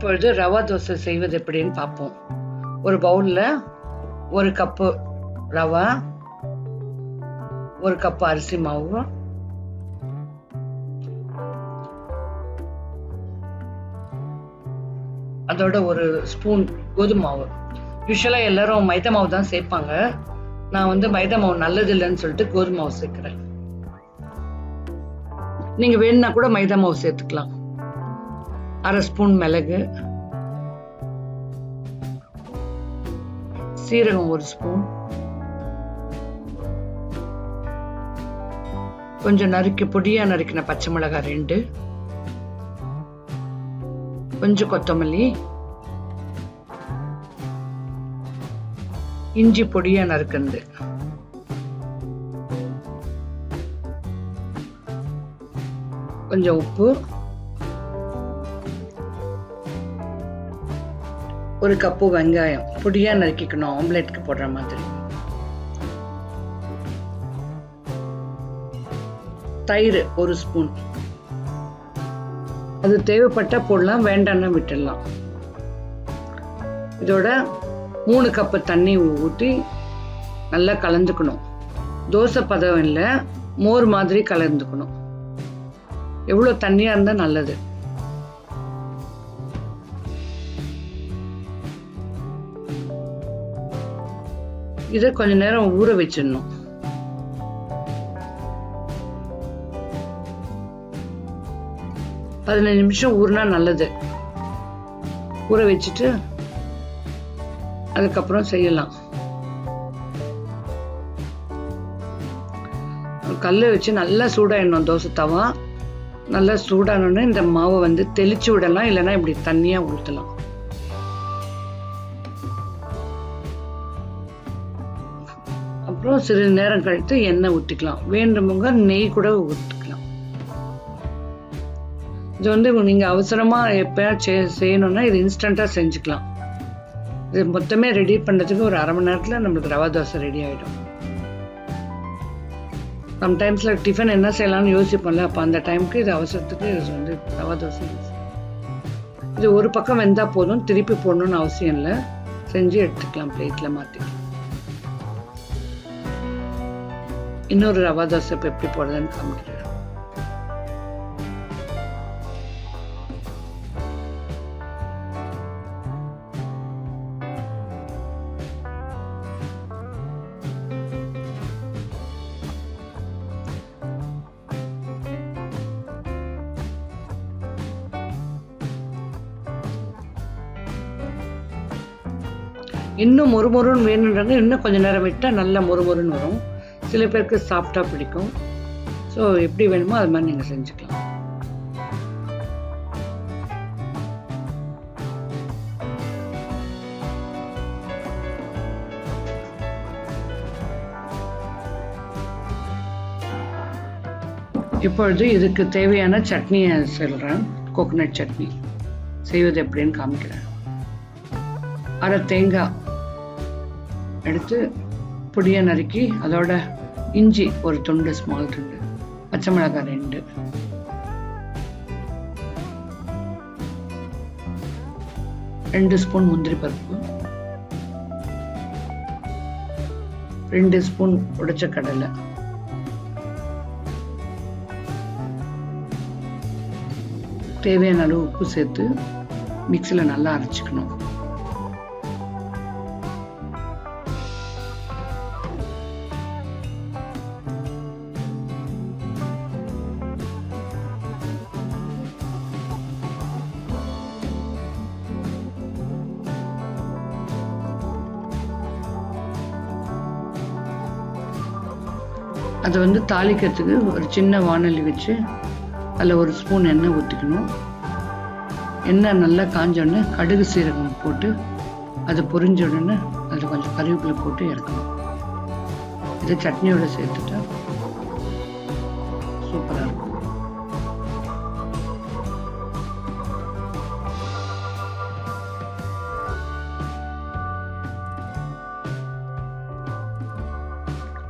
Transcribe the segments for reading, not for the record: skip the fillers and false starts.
இப்பொழுது ரவா தோசை செய்வது எப்படின்னு பார்ப்போம். ஒரு பவுலில் 1 கப்பு ரவா, 1 கப்பு அரிசி மாவு, அதோட 1 ஸ்பூன் கோதுமை மாவு. யூஸ்வலாக எல்லாரும் மைதா மாவு தான் சேர்ப்பாங்க. நான் மைதா மாவு நல்லது இல்லைன்னு சொல்லிட்டு கோதுமை மாவு சேர்க்கிறேன். நீங்க வேணும்னா கூட மைதா மாவு சேர்த்துக்கலாம். 1/2 ஸ்பூன் மிளகு, சீரகம் 1 ஸ்பூன், கொஞ்சம் பொடியா நறுக்கின பச்சை மிளகாய் 2, கொஞ்சம் கொத்தமல்லி, இஞ்சி பொடியா நறுக்குது, கொஞ்சம் உப்பு, 1 கப்பு வெங்காயம் பொடியா நறுக்கிக்கணும், ஆம்லெட்க்கு போடுற மாதிரி, தயிர் 1 ஸ்பூன். அது தேவைப்பட்டா போடலாம், வேண்டாம்னா விட்டுடலாம். இதோட 3 கப்பு தண்ணி ஊற்றி நல்லா கலந்துக்கணும். தோசை பதம் இல்லை, மோர் மாதிரி கலந்துக்கணும். எவ்வளோ தண்ணியா இருந்தா நல்லது. இதை கொஞ்ச நேரம் ஊற வச்சிடணும். பதினஞ்சு நிமிஷம் ஊறினா நல்லது. ஊற வச்சுட்டு அதுக்கப்புறம் செய்யலாம். கல்லை வச்சு நல்லா சூடாயிடணும். தோசை தவா நல்லா சூடானோன்னு இந்த மாவை தெளிச்சு விடலாம், இல்லைன்னா இப்படி தண்ணியா ஊற்றலாம். அப்புறம் சிறிது நேரம் கழித்து எண்ணெய் ஊற்றிக்கலாம். வேண்டுமவங்க நெய் கூட ஊற்றிக்கலாம். இது நீங்க அவசரமா எப்பயாச்சும் செய்யணும்னா இது இன்ஸ்டண்டா செஞ்சுக்கலாம். இது மொத்தமே ரெடி பண்றதுக்கு ஒரு 1/2 மணி நேரத்துல நம்மளுக்கு ரவா தோசை ரெடி ஆயிடும். சம்டைம்ஸ்ல டிஃபன் என்ன செய்யலாம்னு யோசிப்போம்ல, அப்போ அந்த டைமுக்கு இது அவசரத்துக்கு இது ரவா தோசை. இது ஒரு பக்கம் வெந்தா போதும், திருப்பி போடணும்னு அவசியம் இல்லை. செஞ்சு எடுத்துக்கலாம், பிளேட்ல மாற்றிக்கலாம். இன்னொரு ரவா தோசை இப்போ எப்படி போடுறதுன்னு காமிக்கிறேன். இன்னும் மொறுமொறுன்னு வேணுன்றாங்க, இன்னும் கொஞ்சம் நேரம் விட்டால் நல்லா மொறுமொறுன்னு வரும். சில பேருக்கு சாஃப்டாக பிடிக்கும். ஸோ எப்படி வேணுமோ அது மாதிரி நீங்கள் செஞ்சுக்கலாம். இப்பொழுது இதுக்கு தேவையான சட்னியை சொல்கிறேன். கோகனட் சட்னி செய்வது எப்படின்னு காமிக்கிறேன். 1/2 தேங்காய் எடுத்து பொடியா நறுக்கி, அதோட இஞ்சி 1 துண்டு, ஸ்மால் துண்டு, பச்சை மிளகாய் 2, ரெண்டு ஸ்பூன் முந்திரி பருப்பு, 2 ஸ்பூன் உடைச்ச கடலை, தேவையான அளவு உப்பு சேர்த்து மிக்சியில் நல்லா அரைச்சிக்கணும். அதை தாளிக்கிறதுக்கு ஒரு சின்ன வாணலி வச்சு அதில் 1 ஸ்பூன் எண்ணெய் ஊற்றிக்கணும். எண்ணெய் நல்லா காஞ்சோடனே கடுகு சீரகம் போட்டு அது பொரிஞ்ச உடனே அதில் கொஞ்சம் கறிவேப்பிலை போட்டு இறக்கணும். இதை சட்னியோட சேர்த்துட்டா சூப்பராக இருக்கும்.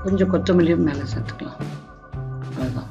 கொஞ்சம் கொத்தமல்லியும் மேலே சேர்த்துக்கலாம். அவ்வளோதான்.